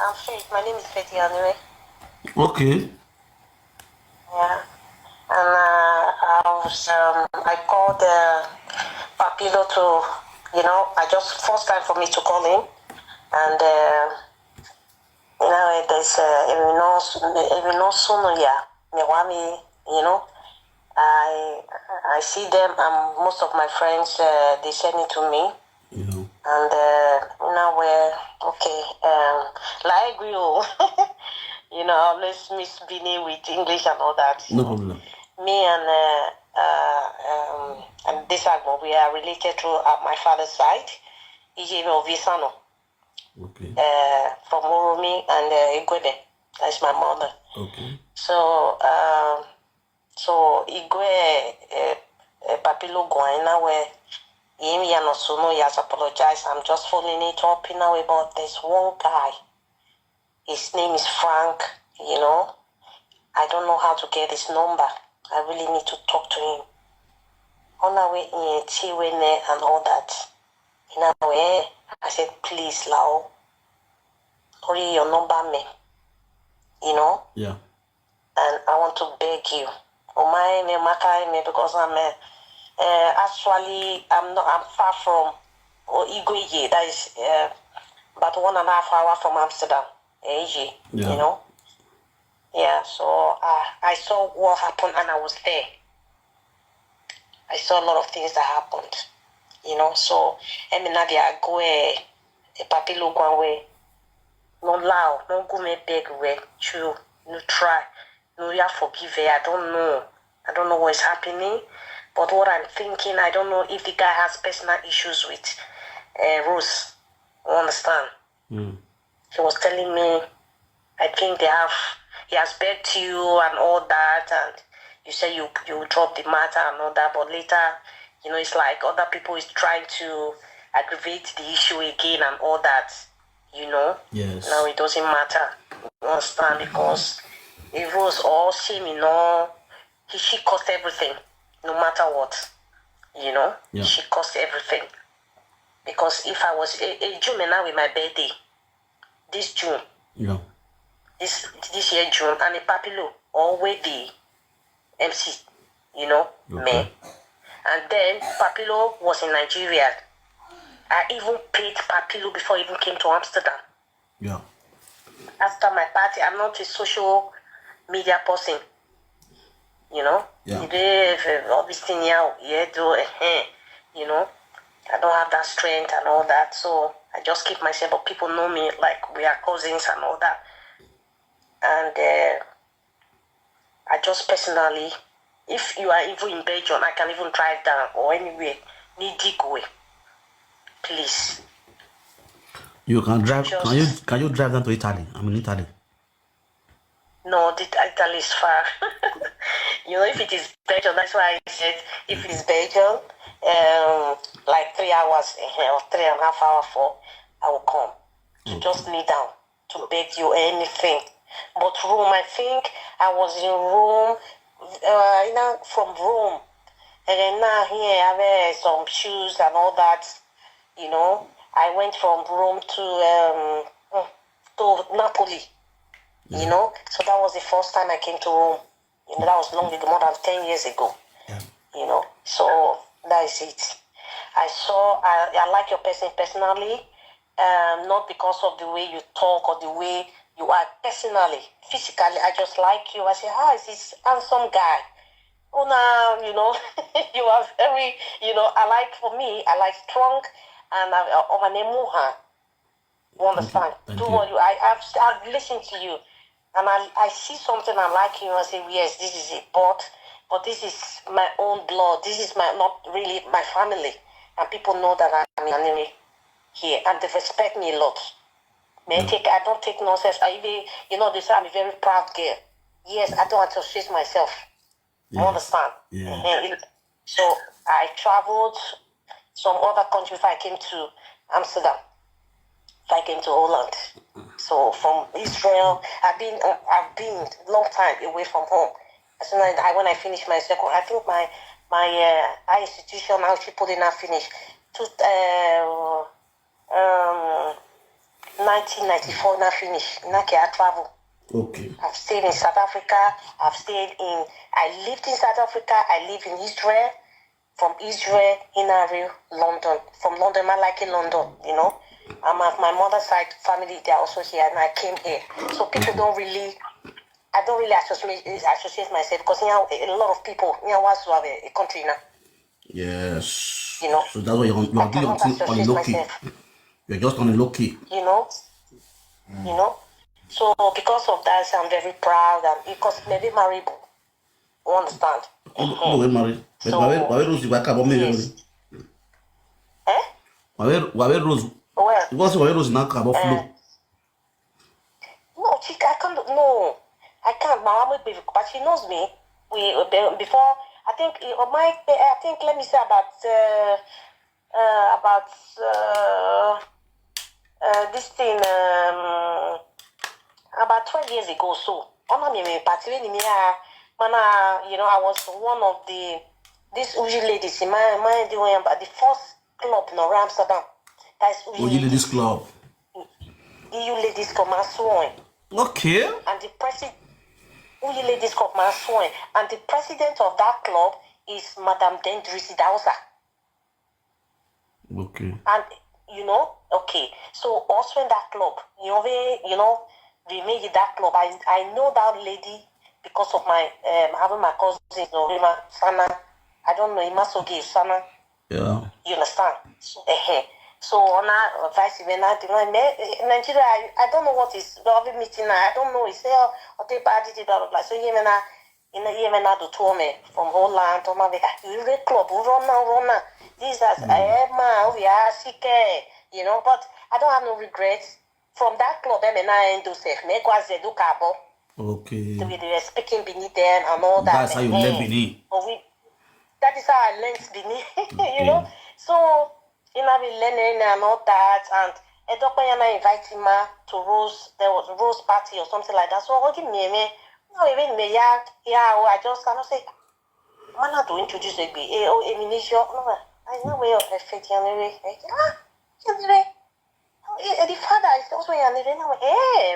I'm Faith. My name is Faith anyway. Okay. Yeah. And I called Papilo to, I just first time for me to call him, and there's even no sooner, yeah, Miwami, I see them, and most of my friends they send it to me. Yeah. And now we're okay. Like you, let's miss Bini with English and all that. No problem. Me and Adesagnon, we are related to my father's side. Ijeme Visano. Okay. From Urumi and Igwebe. That's my mother. Okay. So Igwe Papilo Guaina where him Yanosuno, he has apologized. I'm just following it up in a way, but there's one guy. His name is Frank, I don't know how to get his number. I really need to talk to him. On our way in Tiwene and all that. In a way, I said, please, Lao, Tori, your number me. Yeah. And I want to beg you. Because I'm far from Igwe, that is about 1.5 hours from Amsterdam, AG, Yeah. Yeah, so I saw what happened and I was there. I saw a lot of things that happened, so Nadia go a papilo go away. No allow, no go me beg way, true, no try, no ya forgive. I don't know what is happening, but what I'm thinking, I don't know if the guy has personal issues with Rose. You understand? Mm. He was telling me, I think he has begged you and all that, and you said you drop the matter and all that, but later, it's like other people is trying to aggravate the issue again and all that, Yes. Now it doesn't matter, you understand, because it was all shame, she caused everything, no matter what, Yeah. she caused everything. Because if I was a June now with my birthday, this June, Yeah. this year June, and a Papilo always the MC, Okay. me. And then Papilo was in Nigeria. I even paid Papilo before he even came to Amsterdam. Yeah. After my party, I'm not a social media person. Yeah. All this thing now, I don't have that strength and all that, so I just keep myself, but people know me like we are cousins and all that. And I just personally, if you are even in Belgium, I can even drive down or anywhere, need go away. Please. You can drive. Can you drive down to Italy? I'm in Italy. No, Italy is far. If it is Belgium, that's why I said if it is Belgium, like 3 hours or 3.5 hours I will come to just kneel down to beg you anything. But Rome, I think I was in Rome, from Rome, and then now here I wear some shoes and all that. I went from Rome to Napoli. So that was the first time I came to Rome. That was more than 10 years ago. Yeah. So that is it. I like your person personally, not because of the way you talk or the way you are personally, physically. I just like you. I say, is this handsome guy? Oh, now, you are very, I like strong, and you understand? Thank Do you. what I've listened to you, and I see something I like you. I say, yes, this is it, but this is my own blood. This is not really my family, and people know that I'm an enemy here, and they respect me a lot. I don't take nonsense. They say I'm a very proud girl. Yes, I don't associate myself. Yes. You understand? Yeah. So I traveled some other countries. I came to Amsterdam. I came to Holland. So from Israel, I've been a long time away from home. As soon as when I finished my second, I think my high institution now she put in a finish. 1994 now finish. Now I travel. Okay. I've stayed in South Africa. I lived in South Africa. I live in Israel. From Israel, Inari, London. From London, I like in London, you know. My mother's side family, they're also here, and I came here. So people don't really associate myself because you know, a lot of people, you know, wants to have a country now. Yes. You know. So that's why you're doing your thing on the low key. You're just on the low key. You know. You know. So because of that, I'm very proud, and because maybe married, you understand? No, we're married. But why Rose you about yes. Eh? Why Rose? Well, it was why Rose now about flow. No, chica, I can't. No, I can't. My mom, but she knows me. Before. I think let me say about this thing about 12 years ago. So, you know, I was one of these Uji ladies in my doing about the first club in Amsterdam. That's Uji ladies club. EU ladies come and sworn. Okay. And the president. Uji ladies club man sworn. And the president of that club is Madame Dendrisi Dausa. Okay. And you know, okay. So also in that club, you know, we made it that club. I know that lady because of my having my cousin, Rima Sana. I don't know, Imasogi Sana. Yeah. You understand? So on our vice versa, Nigeria, I don't know what is the meeting. I don't know. It's there or they bad blah blah blah. So Yemen, do tour me from Holland to my club. Run now. This as we are sick, you know. But I don't have no regrets from that club. I do safe. Make was do cabo. Okay. So we were speaking beneath them and all that. That's how you learn beneath. That is how I learned beneath. You know. So. You know, we learning and all that, and Edokayana invited me to there was a Rose party or something like that. So what give me, I cannot say, man, not to introduce a Emination. No, I know where of effect, anyway. The father is also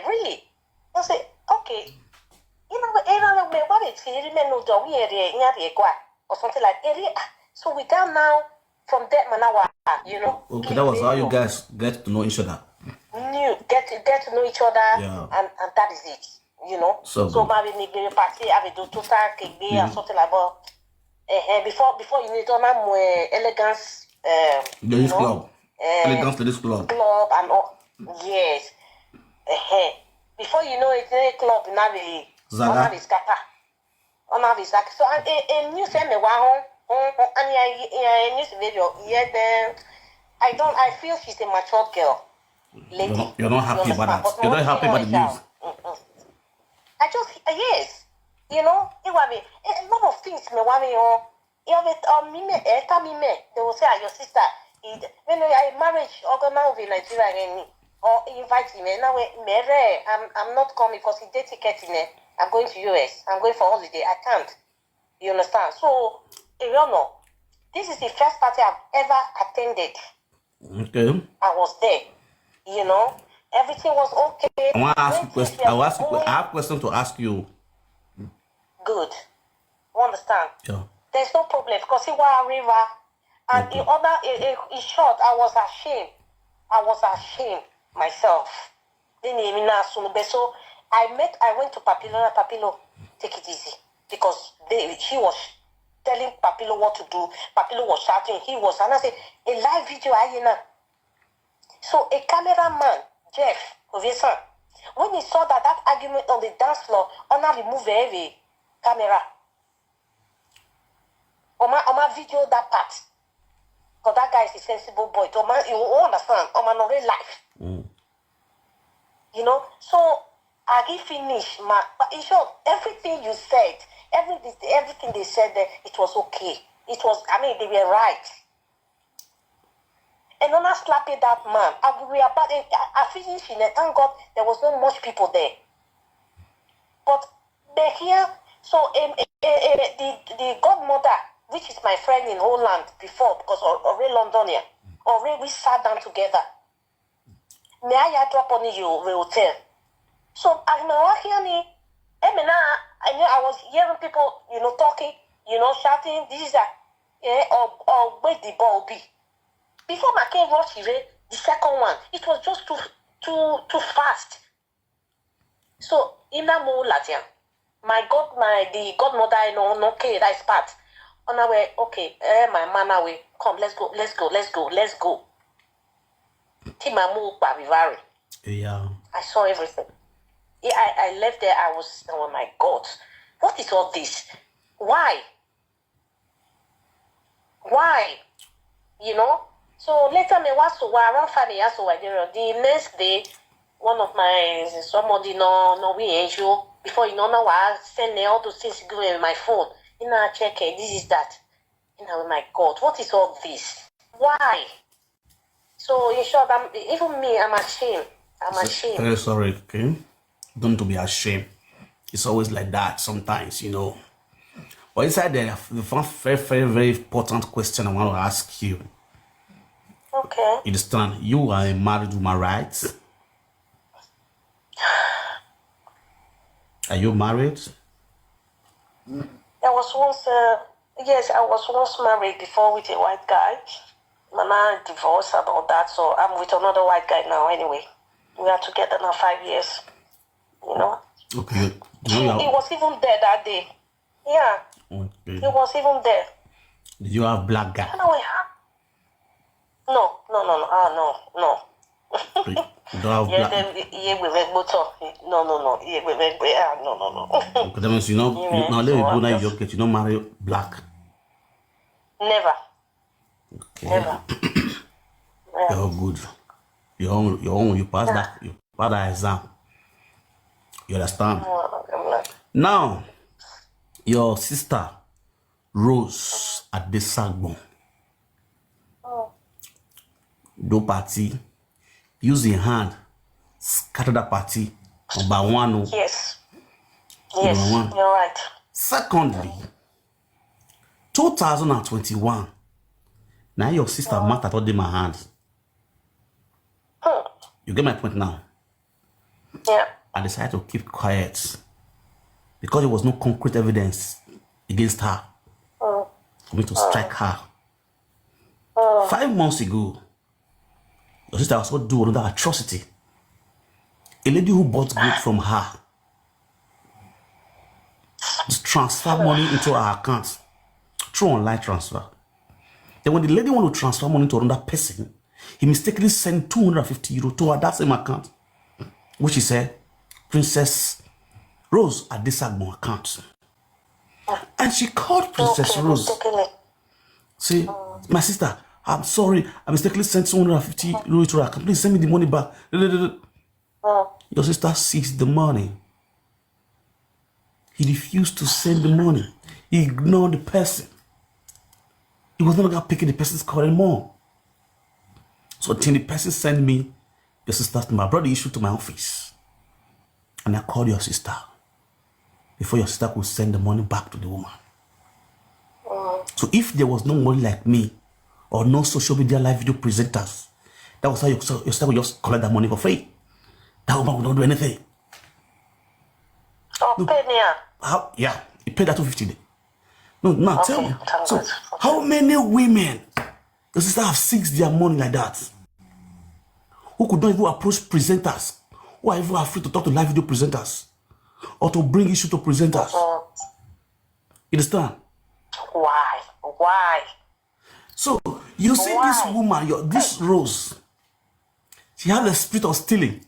really? I say, okay. You know, what it's here, or something like that. So we down now. From that manawa, you know. Okay, that was how you guys get to know each other. Get to know each other, yeah. and that is it, you know. So maybe party have a do total cake or something like that. Before you need to know more elegance. Ladies club. Elegance ladies club. Club and all. Yes. Before you know it, club now be Zaga. So a new family I feel she's a mature girl. Lady. You're not happy about that. You're not happy about the news. Yes. You know, it will be a lot of things me worry on. They will say, your sister, when I marriage organized in Nigeria or invite him, I'm not coming because he did ticket in it. I'm going to US. I'm going for holiday. I can't. You understand? So, you know, this is the first party I've ever attended. Okay. I was there. You know, everything was okay. I want to ask you question. I have a question to ask you. Good. You understand? Yeah. There's no problem because it was a river. And in short, I was ashamed myself. So I went to Papilo, take it easy. Because she was telling Papilo what to do. Papilo was shouting. And I said, a live video, So a cameraman, Jeff, when he saw that argument on the dance floor, Ona removed every camera. Oma video that part. Because that guy is a sensible boy. You understand? Oma no real life. You know? So I give finish. But in short, everything you said, everything they said there, it was okay. They were right. And when I slapped that man, I finished in it. Thank God there was not much people there. But they're here, so the godmother, which is my friend in Holland before, because already Londonia, already we sat down together. may I drop on you the hotel? So I mean, I was hearing people, talking, shouting, this is that, or where the ball be. Before my king watched the second one, it was just too fast. So in that moment, the godmother, no care that is part. On our way, okay, my man away, come, let's go. Timamu Babivari. Yeah. I saw everything. Yeah, I left there. I was, oh my God, what is all this? Why? So later, me was around 5 years old. The next day, one of somebody no we issue before now I send all those things going my phone. I check this is that. Oh my God, what is all this? Why? So in short, even me, I'm ashamed. Very sorry, okay? Don't to be ashamed. It's always like that sometimes, But inside there, the one very, very, very important question I want to ask you. Okay. You understand? You are a married woman, right? Are you married? I was once married before with a white guy. I divorced about that, so I'm with another white guy now anyway. We are together now 5 years. Okay. He was even there that day. Yeah. Okay. He was even there. Did you have black guy? No. No. You don't have black. No. Okay, that means now let me go now you get marry black. Never. Okay. Never. You're good. You pass that. You pass that exam. You understand? Now, your sister Rose Adesagnon. Do party. Use your hand. Scatter the party. Number one. Yes. You're right. Secondly, 2021. Now your sister matter told in my hands. You get my point now? Yeah. I decided to keep quiet because there was no concrete evidence against her for me to strike her. 5 months ago, your sister also do another atrocity. A lady who bought goods from her just transfer money into her account through online transfer. Then when the lady want to transfer money to another person, he mistakenly sent 250 euros to her that same account, which is a Princess Rose Adesagnon account. And she called Princess Rose. Say, my sister, I'm sorry, I mistakenly sent 250 euros to her account. Please send me the money back. Your sister seized the money. He refused to send the money. He ignored the person. He was no longer picking the person's call anymore. So until the person sent me your sister's number, I brought the issue to my office. And I called your sister before your sister could send the money back to the woman. So if there was no money like me or no social media live video presenters, that was how your sister would just collect that money for free. That woman would not do anything. Yeah, he paid that 250. No, now tell me. So how many women your sister have seized their money like that? Who could not even approach presenters? Who are even afraid to talk to live video presenters? Or to bring issue to presenters? You understand? Why? So, you see this woman, this Rose, she has the spirit of stealing.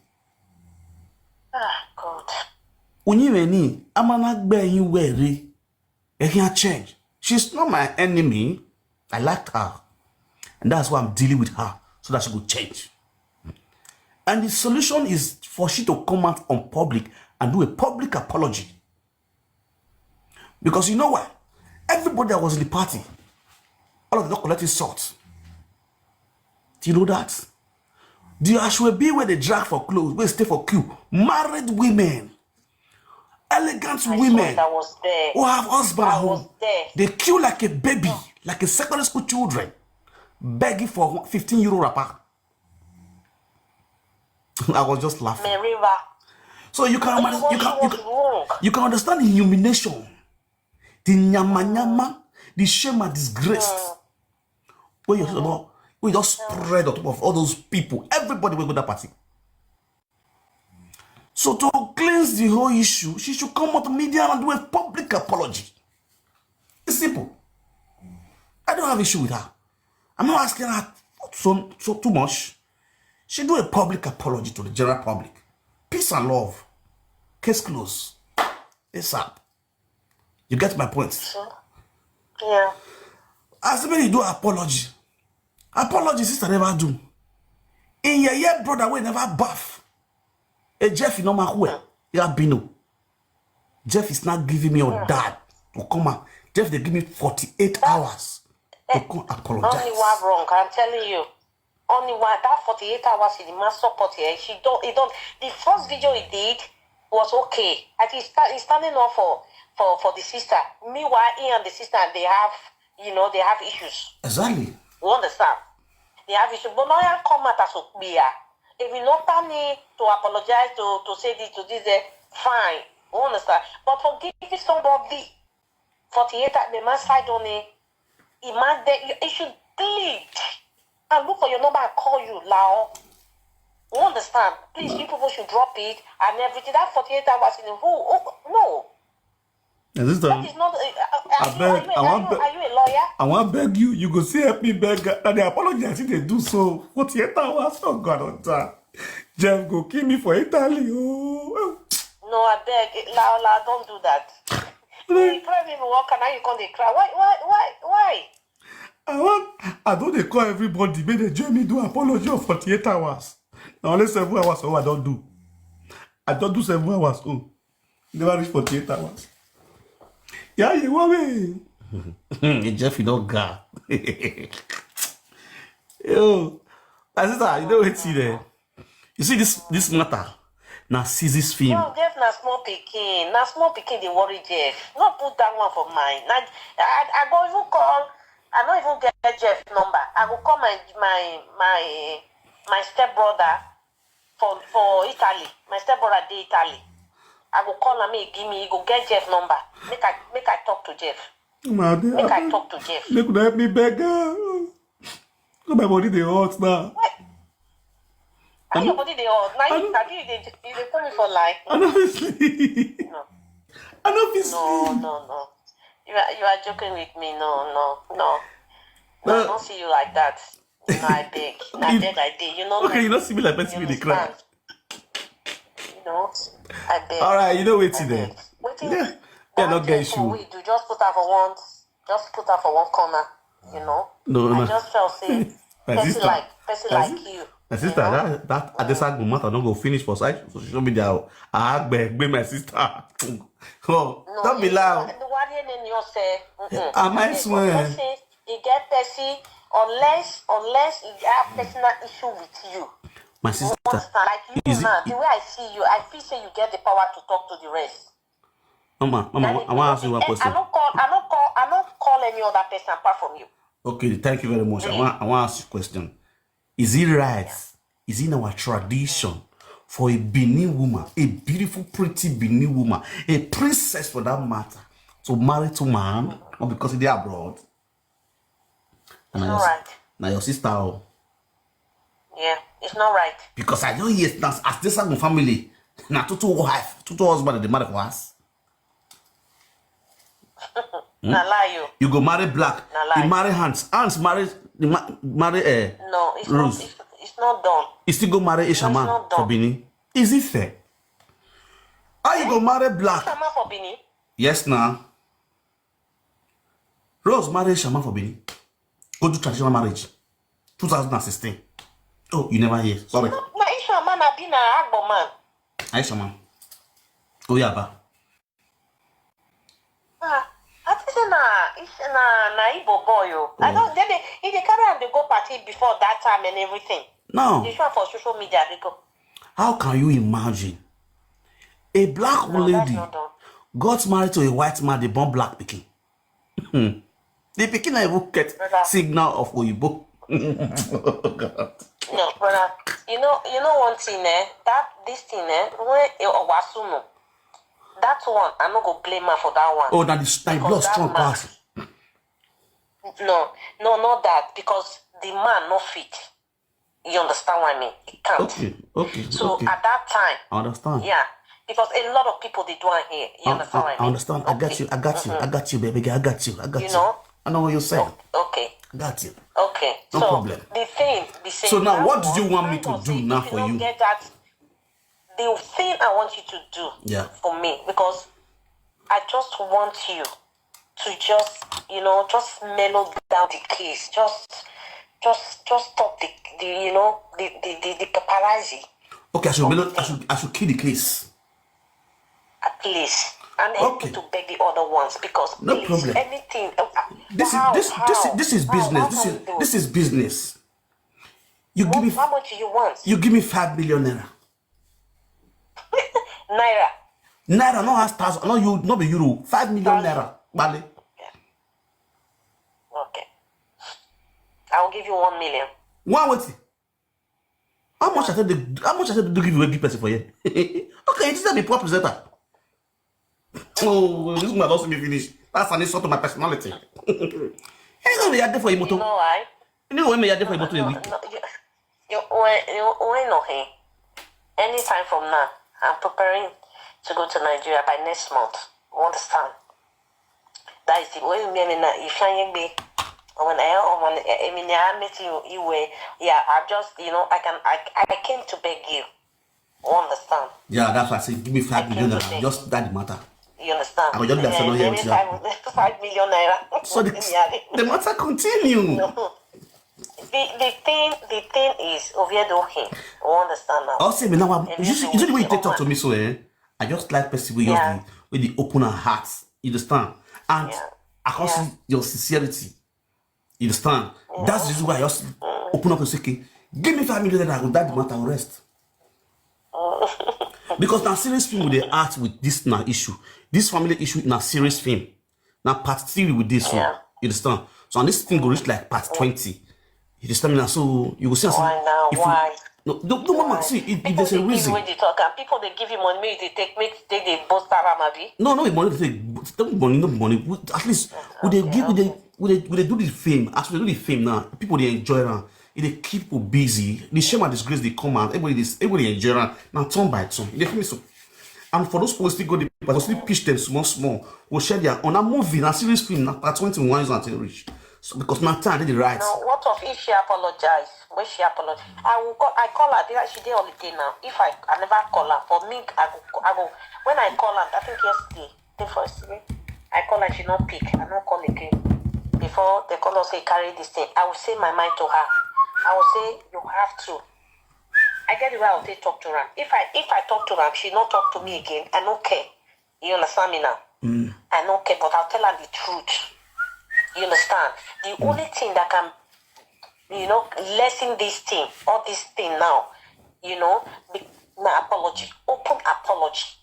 God. Change. She's not my enemy. I liked her. And that's why I'm dealing with her, so that she could change. And the solution is for she to come out on public and do a public apology. Because you know what? Everybody that was in the party, all of them collecting salt. Do you know that? The Ashwebi where they drag for clothes, where they stay for queue, married women, elegant women that was there. Who have husband at home. They queue like a baby, like a secondary school children, begging for 15 euro wrapper. I was just laughing. River. So you can understand the humiliation, the nyama, the shame and disgrace. Where you just spread on top of all those people. Everybody will go to that party. So to cleanse the whole issue, she should come out to media and do a public apology. It's simple. I don't have issue with her. I'm not asking her so too much. She do a public apology to the general public. Peace and love. Case closed. ASAP. You get my point? Yeah. As when you do apology. Apology sister never do. In your brother we never buff. A Jeff no matter where. You have been. Jeff is not giving me your dad to come out. Jeff they give me 48 hours to come apologize. Only one wrong, I'm telling you. Only one, that 48 hours he did not support here. He don't. The first video he did was okay. I think he's standing up for the sister. Meanwhile, he and the sister, they have issues. Exactly. You understand? They have issues. But now you come at us here. If you not need to apologize to say this to this, fine. You understand? But for giving somebody 48 at the man side on it, it should plead. And look for your number and call you, Lao. You understand? Please, you people should drop it and everything. That 48 hours in the who? No. Is this that is not. Are you a lawyer? I want to beg you. You go see help me beg. That they apologize if they do so. 48 hours. Oh God, on time. Jeff go kill me for Italy. Oh. No, I beg. La, don't do that. You cry me walk and now you can't cry. Why? I don't they call everybody, but they join me do apology of 48 hours. Now only 7 hours, I don't do. I don't do 7 hours. Oh, never reach 48 hours. Yeah, you want me? Jeff, you don't go. Yo, my sister, you know what see there? You see this matter? Now see this film. No, Jeff, na small pikin. Na small pikin, they worry Jeff. Not put that one for mine. I go even call. I don't even get Jeff's number. I will call my stepbrother for Italy. My stepbrother de Italy. I will call him. He go get Jeff's number. Make I talk to Jeff. Make I talk to Jeff. They could help me beg. My body they hot now. What? How your body they hot? Now you they put me for life. I know sleep. No. I know sleep. No. You are joking with me. No. I don't see you like that. No, I beg. I did. You know. Okay, you don't see me like person with the cry. You know, I beg. All right, you know what's there. Yeah, not get issue. We do just put her for one corner. You know. No. I just felt say person like you. My sister, that Adesagnon matter don't go finish for side. So she show me that I beg my sister. Oh, no, don't be loud. I might swear. You get person unless you have personal issue with you. My sister, like you now, the way I see you, I feel say you get the power to talk to the rest. Mama, I want to ask you one question. I don't call any other person apart from you. Okay, thank you very much. I want to ask you a question. Is it right? Is it in our tradition for a Benin woman, a beautiful, pretty Benin woman, a princess for that matter, to marry to man, or because they are abroad? It's not right. Now your sister. Yeah, it's not right. Because I know he is as Adesagnon family. Now two wife, two husband, they marry for us. Na lie you. You go marry black. You marry Hans. Hans marry no, it's Rose. It's not done. You still go marry a shaman for Benin. Is it fair? How you go marry black? Shaman for Benin? Yes, now. Rose marry a shaman for Benin. Go do traditional marriage. 2016. Oh, you never hear. Sorry. Na shaman na be na agbo man. I shaman. Go yaba. I think it's na Igbo boy. I don't. If they carry and they go party before that time and everything. No. They show for social media. They go. How can you imagine a black lady got married to a white man? They born black pikin. The pikin na even get signal of Oyibo. Yeah, No, brother. You know one thing, this thing, when Owasuno, that one, I'm not gonna blame her for that one. Oh, that is blood strong pass. No, not that, because the man not fit. You understand what I mean? He can't. Okay. So at that time, I understand. Yeah, because a lot of people they do it here. You understand what I mean? I understand. Okay. I got you, baby. I got you. You know? I know what you're saying. Okay. I got you. Okay. No problem. The thing, so now, what do you want me to do now for you? Get that, the thing I want you to do for me, because I just want you to just mellow down the case. Just stop the paparazzi. Okay, I should kill the case. Please. And help me to beg the other ones, because no problem. Anything. This is business. This is business. How much do you want? You give me 5 million naira. Naira, no has thousand. No, you not be euro. 5 million naira. Bale. Okay. I will give you 1 million. One what? How much I said to give you a big person for you? Okay, it's not the poor presenter. Oh, this one doesn't be finished. That's an insult to my personality. You know me there for you, moto. You know why? You know when me there for you, moto a week. You know here. Anytime from now, I'm preparing to go to Nigeria by next month. You understand? That is the way me if I be when I met you were I just I came to beg you. You understand? Yeah, that's why I say give me 5 million naira. Just that matter. You understand? I will just let you know 5 million naira. So the matter continue. No. The thing is Oviedo him. You understand now? I'll say me now. You see the way you talk to me, so I just like person with the open heart. You understand? And I can see your sincerity. You understand? That's the reason why I just open up and say, okay, give me 5 million, I will die the matter will rest. Because now serious film with the art with this now issue. This family issue in a serious film. Now part 3 with this one. You understand? So on this thing go reach like part 20. You understand me now? So you will see. Why now? Why? No, mama, see, if there's a reason. People they give you money, maybe they take the boss maybe. No, money they take. No money. At least would they do the fame? As we do the fame now, people they enjoy it. They keep people busy. The shame and disgrace they come out. Everybody enjoy it. Now turn by turn. They feel me so. And for those people still go the still pitch them small. We'll share their on a movie, a series film. Now part 21 is until reach. So because my time did the right. Now what of if she apologize? When she apologize, I call her. She did holiday now. If I never call her, for me I go. When I call her, I think yesterday, the first day, I call her. She not pick. I not call again. Before they call us say carry this thing, I will say my mind to her. I will say you have to. I get the way I will say talk to her. If I talk to her, she not talk to me again. I don't care. You understand me now? I don't care, but I'll tell her the truth. You understand? The only thing that can, lessen this thing, all this thing now, my apology, open apology.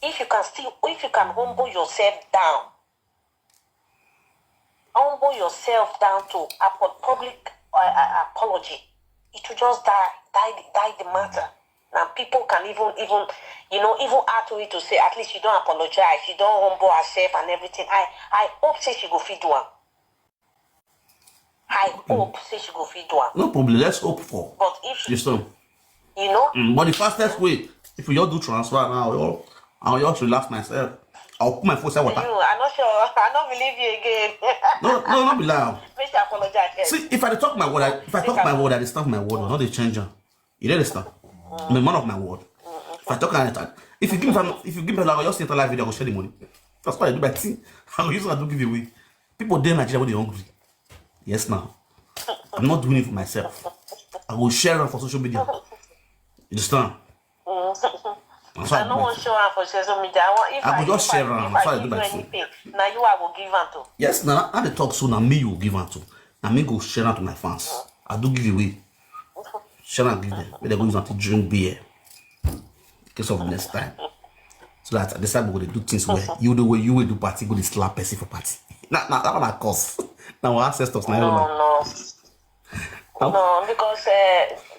If you can humble yourself down to public apology, it will just die the matter. Now people can even add to it to say at least you don't apologize, you don't humble herself and everything. I hope say she go feed one. I hope say she go feed one. No problem. Let's hope for. But if she, but the fastest way, if we all do transfer now, I'll just relax myself. I'll put my foot in water. I'm not sure. I don't believe you again. No, not be loud. Make sure apologize. See, if I talk my word, I stop my word. Not the changer. You understand? I'm a man of my word. If I talk anything, if you give me like I just see a live video, I will share the money. That's what I do by thing. I will use it to give away. People there in Nigeria when they're hungry. Yes, now. I'm not doing it for myself. I will share it for social media. You understand? I don't want to share it for social media. I will just share it. That's what I do by phone. Now you I will give it to. Yes, now I talk so now me you will give it to. Now me go share it to my fans. I do give away. Share and give them. They go use it to drink beer. In case of next time. So that this time we will do things where you the way you will do party, go to slap person for party. That one cause. Now our ancestors now. No, because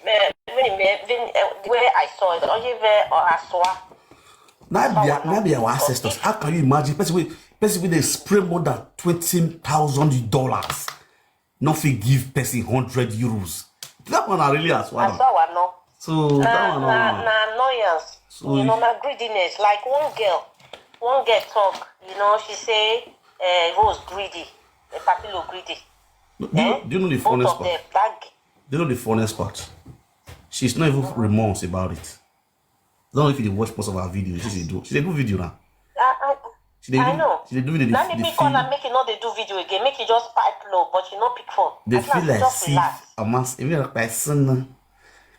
the way I saw it, Ojive or Aswa. Not be our ancestors. How can you imagine? Person they spray more than $20,000. Nothing give person €100. That one I really as well. Aswa no. So that one na annoyance. So you know, na greediness. Like one girl talk. You know, she say, "Who was greedy? A papilo greedy." Do you know the funniest part? Do you know the funniest part? She's not even remorse about it. I don't know if you watch most of her videos. She do video now. I know. She do video. Now me call and make you not they do video again. Make you just pipe low, but you not pick phone. They feel like see a mass even like person.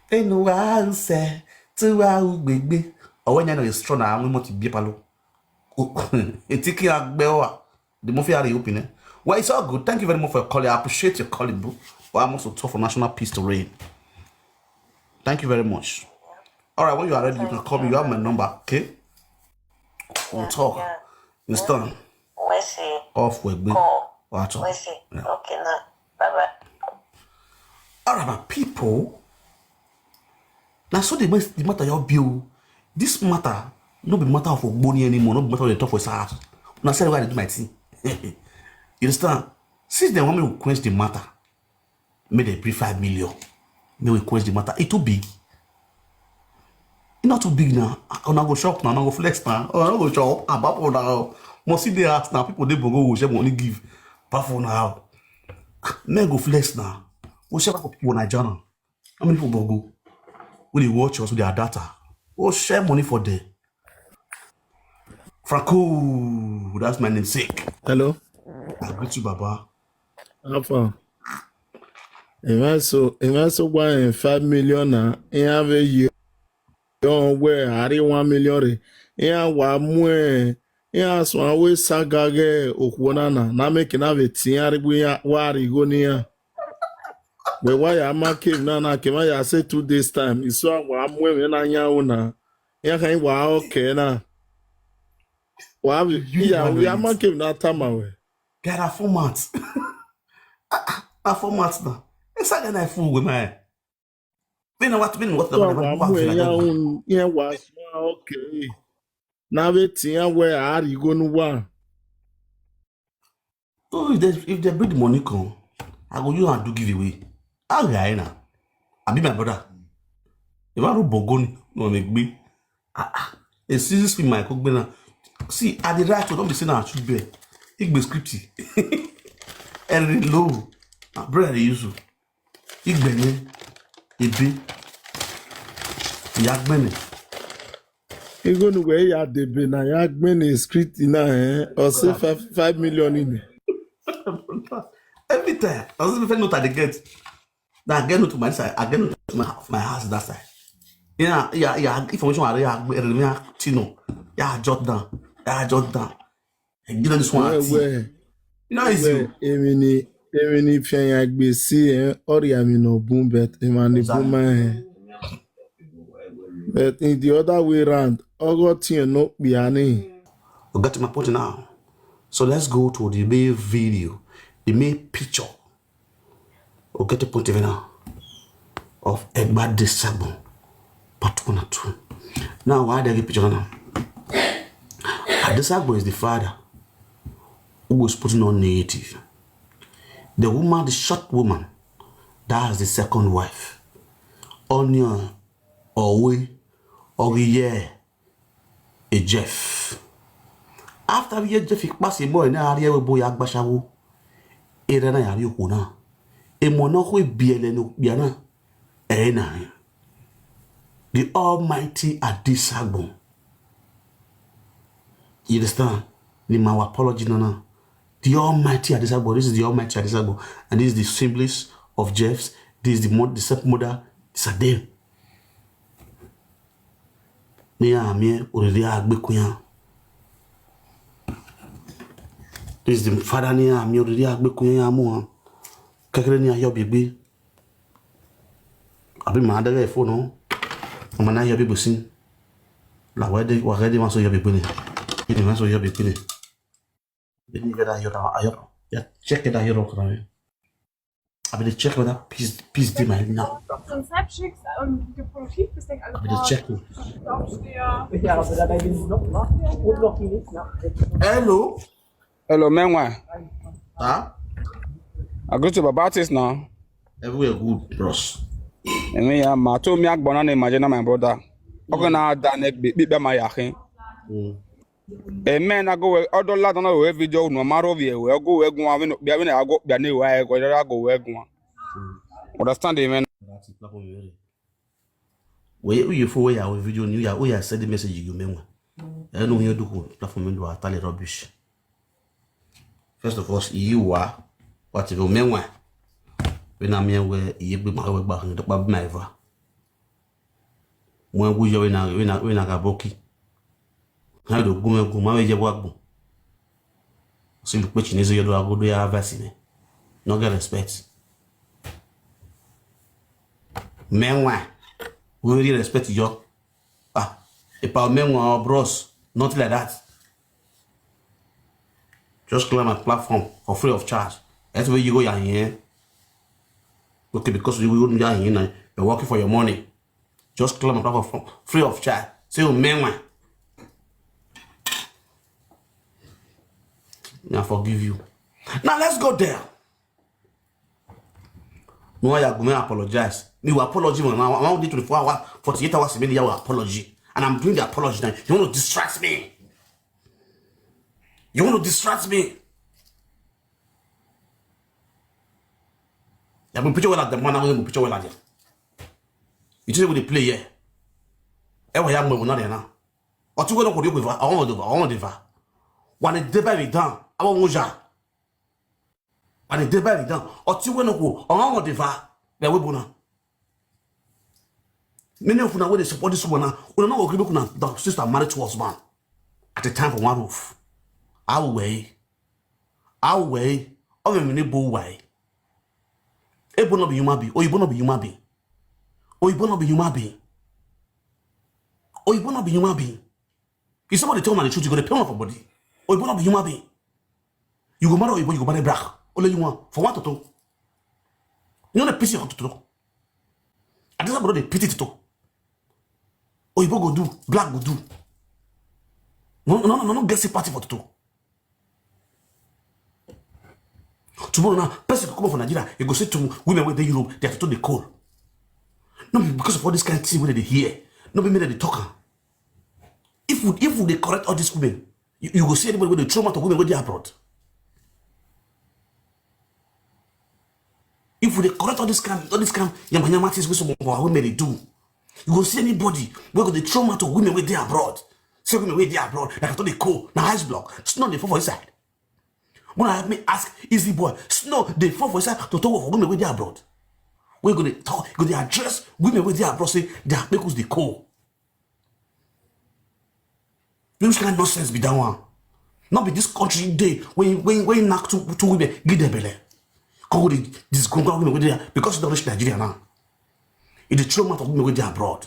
They know how say to how baby. Or when you know you're strong, I'm going to be palo. It's taking a bell. The movie are opening. Well, it's all good. Thank you very much for your calling. I appreciate your calling, bro. But I'm also tough for national peace to reign. Thank you very much. All right, when you are ready, you can call me. You have my number, okay? We'll talk. Yeah. Understand? Let's see. Off with me. Let's see. Yeah. Okay, now. Bye-bye. All right, my people. Now, so the matter your bill. This matter, no be matter of money anymore. No be matter of the top for his house. Now, say why I do my thing. You understand? Since they want me to quench the matter, may they pay 5 million. May we quench the matter. It's too big. It's not too big now. I'm not go shop now. I'm not go flex now. I'm not go shop. I'm back for now. Must see the ask now. People they go share money give. Back for now. May go flex now. We share for people in Nigeria. How many people go? When they watch us with their data, we share money for them. Franco, that's my namesake. Hello. I greet you, Baba. Alpha. If I so 5 million na, have a year. Don't wear Harry 1 million. Wa mwe. So I will sagage okwanana. Na make have a tiari wari gonia. But why am I came na came I say 2 days time. It's so wa mwe na yauna. Can wa okay na. Wa we am came na tamawe. Get a format. A format now. It's like a fool with my. We know what the yeah, was okay. Now it's where are you going to want? Oh, if they bring the money come, I go you and do giveaway. I'll guy now. I'll be my brother. If I don't bogon, no make me. A season spin my cook now. See, at the right to don't be saying I should be. It be scripty. And low. Brother, use you. It be be. Yagbene. You go to where you are the be na Yagbene script in or say 5 million in it. Every time. I was even note at the gate. Now I get note to my side. I get note to my house that side. Yeah. Information I Tino. Yeah, jot down. And give them this one. You know, it's you. Emini fian yagbe si ori ami no boom bet emani boom. But in the other way around, Ogotin no biani. We got to my point now. So let's go to the main video, the main picture. We'll get the point now of Adesagnon, part 1 and 2. Now, why do I get picture now? Adesagnon is the father who was putting on native. The woman, the short woman, that's the second wife. Onion, Owe, Oriye, a Jeff. After we Jeff, he passed a boy, now I boy Agbashawo. Erena Yariokuna. A monarch bieleno biana. Ena. The Almighty Adesagnon. You understand? The my apology nana. The Almighty Adesagnon. This is the Almighty Adesagnon, and this is the simplest of Jeffs. This is the stepmother. It's a them. This is the father near me already agbe mo. Kakere ni ayo bebe. Abi ma da phone no. Ama na ayo bebe sin. La wa ready man so yo bebe ni. Ini man so yo bebe ni. Ini ga da yo. Ya check it out here. I will check whether peace did my now. Rezept schickst und du produktiv bist, denk alle I will check it. Aufsteher. Hello. Hello, man. Huh? I go to the Baptist now. Everywhere good, bros. And me, I told me I'm gonna imagine my brother. I'm gonna done it be my yakin. A man, I go other lad on a video no matter of you. We'll go where going. I go be a new way. I go where going. Understand, man? That's it. Where you for where our video new ya? Oh yeah, send the message you mean. I know you do platform do a tally rubbish. First of all, you are what you mean. When I'm here, where you be my way back in the pub, my ever. When we are in a boki. How do go my way? Work. So the question is, you do a good way of vaccine. No get respect. Men, we really respect you. If our men or bros, not like that. Just claim my platform for free of charge. That's where you go here. Okay, because you wouldn't be here now. You're working for your money. Just claim my platform free of charge. Say you men. I forgive you. Now let's go there. No, I am going to apologize. Me will apology when I want to 24 hours, 48 hours, 7 hours apology. And I'm doing the apology now. You want to distract me? You want to distract me? You have a picture like the man. I want to picture like that. You say we play here. Every young man will not there now. Or two go to with I want to when the debate is done, I want to when the debate is done, or two go I want to there we go. Many of them, when they support this woman, we don't know what the sister married to husband at the time for one roof. Our way, of a minute bull way. It will not be human being, or you will not be human being, or you will not be human being, or you will not be human being. If somebody tell me the truth, you got to pay off for body, or you will not be human being. You go marry or you go marry black. Only you want for what to do? You know the pity of to do. I just about the pity to do. Or you go do, black go do. No, get party for to do. Tomorrow now, person come from Nigeria, you go say to women where they Europe, they have to the coal. No, because of all this kind of thing where they hear. No, be made they talk. If they correct all these women, you go see anybody with the trauma to women where they abroad. If they correct all this kind yama things with some women they do, you go see anybody where the trauma to women where they abroad. Say women where they abroad, like I thought they coal, now ice block, snow they fall for inside. When I have me ask easy boy, snow they fall for inside to talk of women where they abroad. We're going to talk, going to address women where they abroad, say they are because they coal. Which kind of nonsense be that one? Not be this country day when you knock two women, give them belly. Go this women with there because they reach Nigeria now. It's the trauma of women with there abroad.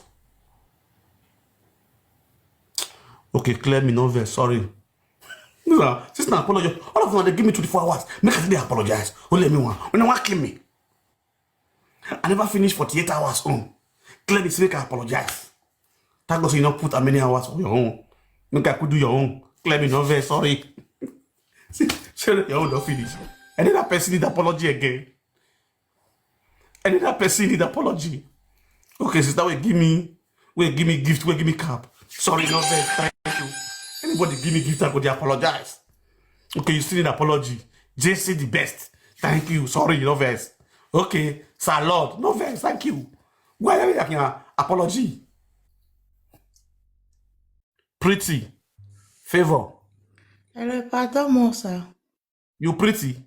Okay, clear me no verse, sorry. No, sister, apologize. All of them they give me 24 hours. Make sure they apologize. Only let me one. When they want to kill me. I never finished 48 hours on. Clear me, so make I apologize. Thank God you not put as many hours for your own. Make I could do your own. Clear me no verse, sorry. See, your own don't finish. And then that person need apology again. And then that person need apology. Okay, sister, will give me gift, will give me cap. Sorry, no verse, thank you. Anybody give me gift, I go to apologize. Okay, you still need apology. JC the best. Thank you. Sorry, no verse. Okay, sir Lord, no verse, thank you. Why are you making apology? Pretty. Favor. Elle est pas dans mon ça. You pretty.